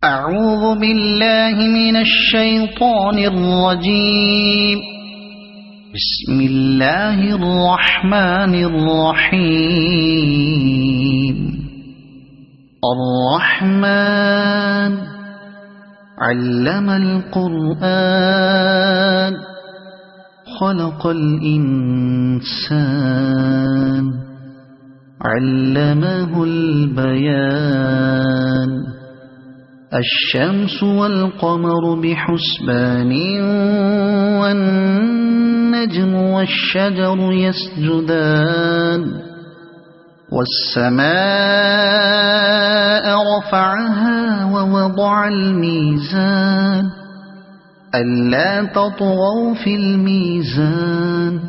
أعوذ بالله من الشيطان الرجيم. بسم الله الرحمن الرحيم. الرحمن علم القرآن خلق الإنسان علمه البيان. الشمس والقمر بحسبان والنجم والشجر يسجدان. والسماء رفعها ووضع الميزان ألا تطغوا في الميزان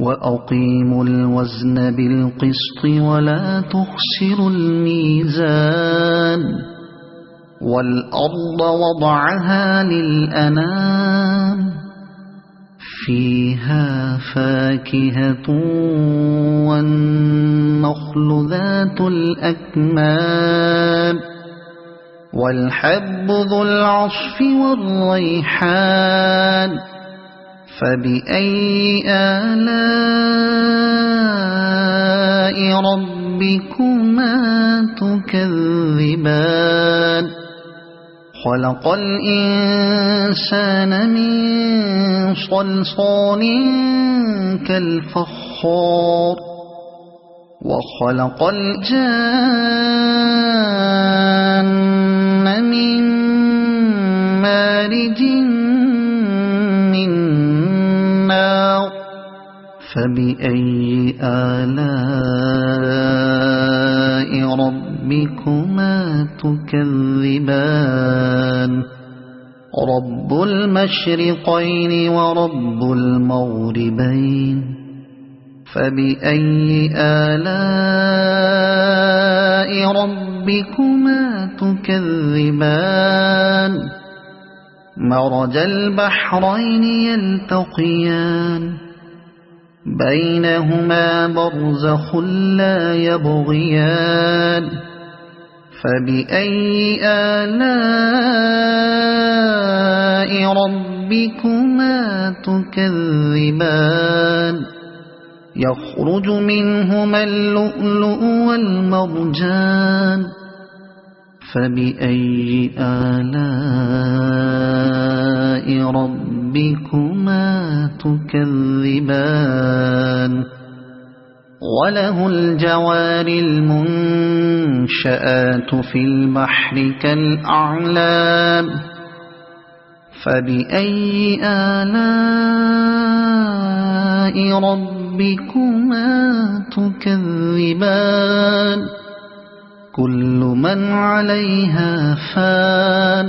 وأقيموا الوزن بالقسط ولا تخسروا الميزان. والأرض وضعها للأنام فيها فاكهة والنخل ذات الأكمام والحب ذو العصف والريحان. فبأي آلاء ربكما تكذبان. خلق الإنسان من صلصال كالفخار وخلق الجان من مارج من نار. فبأي آلاء ربكما تكذبان. رب المشرقين ورب المغربين. فبأي آلاء ربكما تكذبان. مرج البحرين يلتقيان بينهما برزخ لا يبغيان. فبأي آلاء ربكما تكذبان. يخرج منهما اللؤلؤ والمرجان. فبأي آلاء ربكما تكذبان. وله الجوار المنشآت في البحر كالأعلام. فبأي آلاء ربكما تكذبان. كل من عليها فان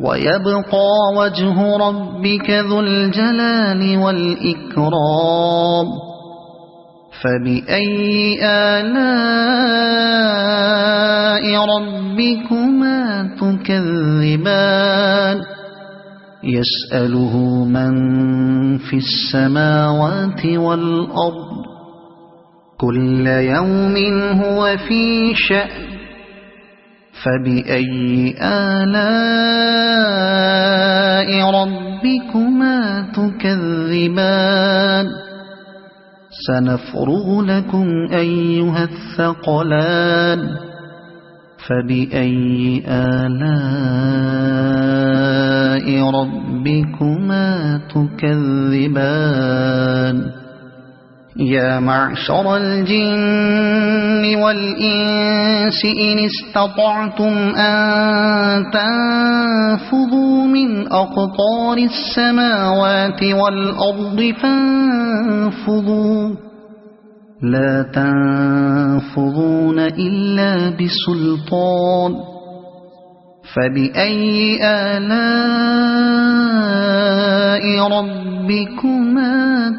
ويبقى وجه ربك ذو الجلال والإكرام. فبأي آلاء ربكما تكذبان. يسأله من في السماوات والأرض كل يوم هو في شأن. فبأي آلاء ربكما تكذبان. سنفرغ لكم أيها الثقلان. فبأي آلاء ربكما تكذبان. يا معشر الجن والإنس إن استطعتم أن تنفذوا من أقطار السماوات والأرض فانفذوا لا تنفذون إلا بسلطان. فبأي آلاء ربكما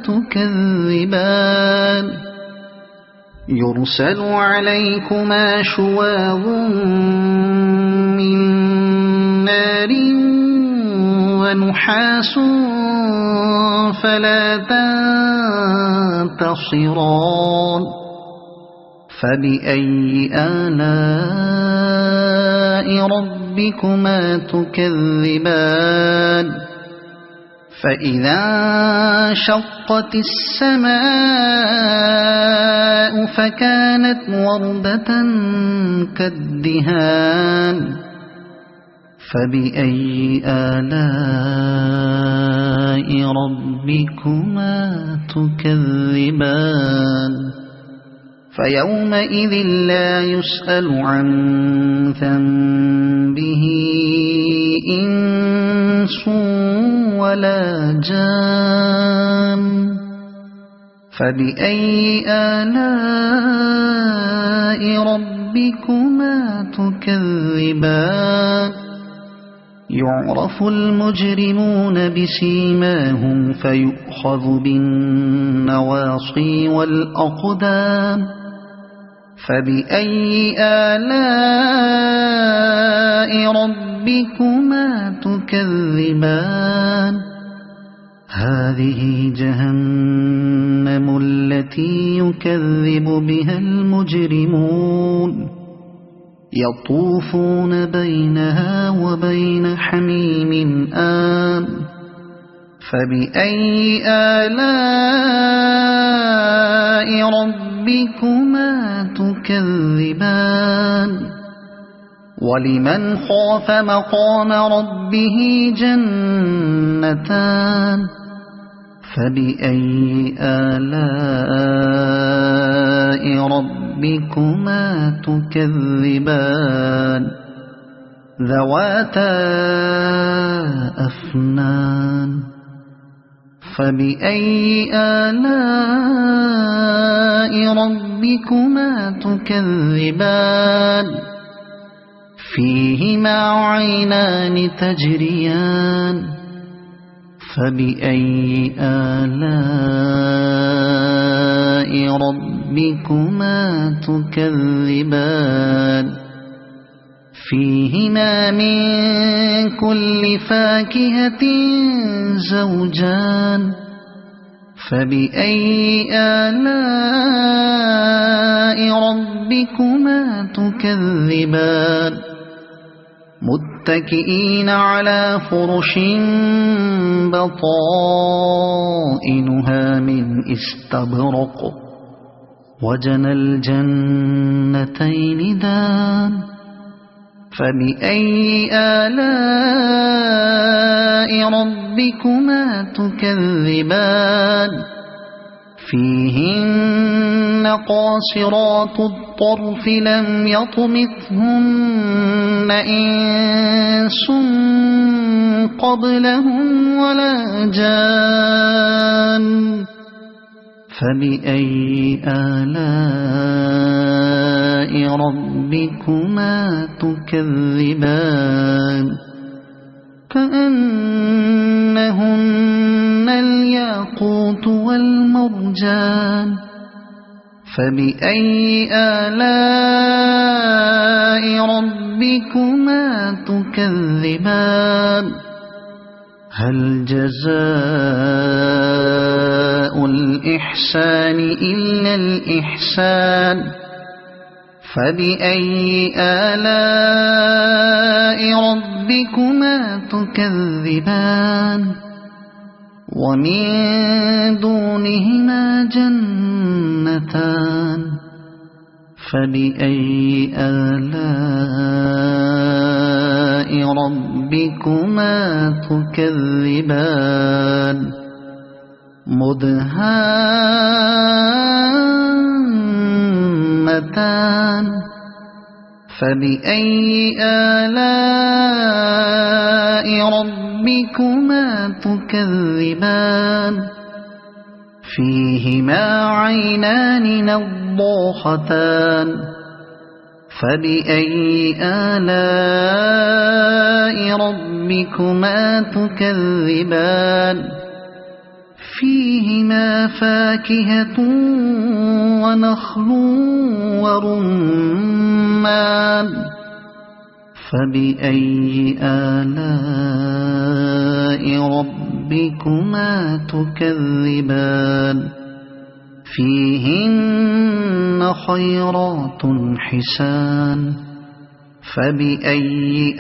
تكذبان. يرسل عليكما شواظ من نار ونحاس فلا تنتصران. فبأي آلاء ربكما تكذبان فإذا انشقت السماء فكانت وردة كالدهان فبأي آلاء ربكما تكذبان فيومئذ لا يسأل عن ذنبه إنس ولا جان فبأي آلاء ربكما تكذبان يعرف المجرمون بسيماهم فيؤخذ بالنواصي والأقدام فبأي آلاء ربكما تكذبان هذه جهنم التي يكذب بها المجرمون يطوفون بينها وبين حميم آن فبأي آلاء ربكما تكذبان ولمن خاف مقام ربه جنتان فبأي آلاء ربكما تكذبان ذواتا أفنان فبأي آلاء ربكما تكذبان فيهما عينان تجريان فبأي آلاء ربكما تكذبان فيهما من كل فاكهة زوجان فبأي آلاء ربكما تكذبان متكئين على فرش بطائنها من استبرق وجنى الجنتين دان فبأي آلاء ربكما تكذبان فيهن قاصرات الطرف لم يطمثهن إنس قبلهم ولا جان فبأي آلاء ربكما تكذبان كأنهن الياقوت والمرجان فبأي آلاء ربكما تكذبان هل جزاء الإحسان إلا الإحسان فبأي آلاء ربكما تكذبان ومن دونهما جنتان فبأي آلاء ربكما تكذبان مدهامتان فبأي آلاء ربكما تكذبان فيهما عينان نضاختان فبأي آلاء ربكما تكذبان فيهما فاكهة ونخل ورمان فبأي آلاء ربكما تكذبان فيهن خيرات حسان فبأي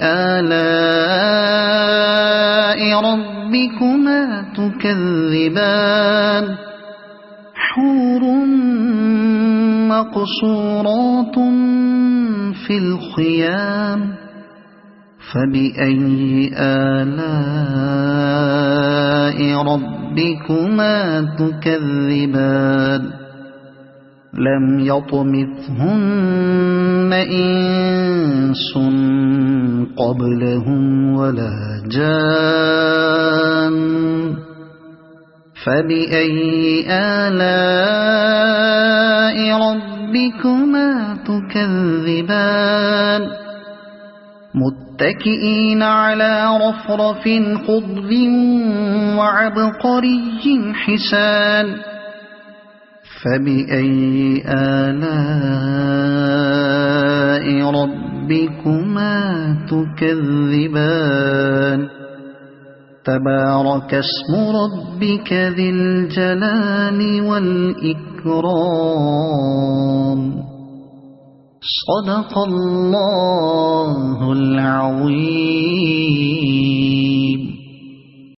آلاء ربكما تكذبان حور مقصورات في الخيام فبأي آلاء ربكما تكذبان لم يطمثهن إنس قبلهم ولا جان فبأي آلاء ربكما تكذبان متكئين على رفرف خضر وعبقري حسان فبأي آلاء ربكما تكذبان تبارك اسم ربك ذي الجلال والإكرام صدق الله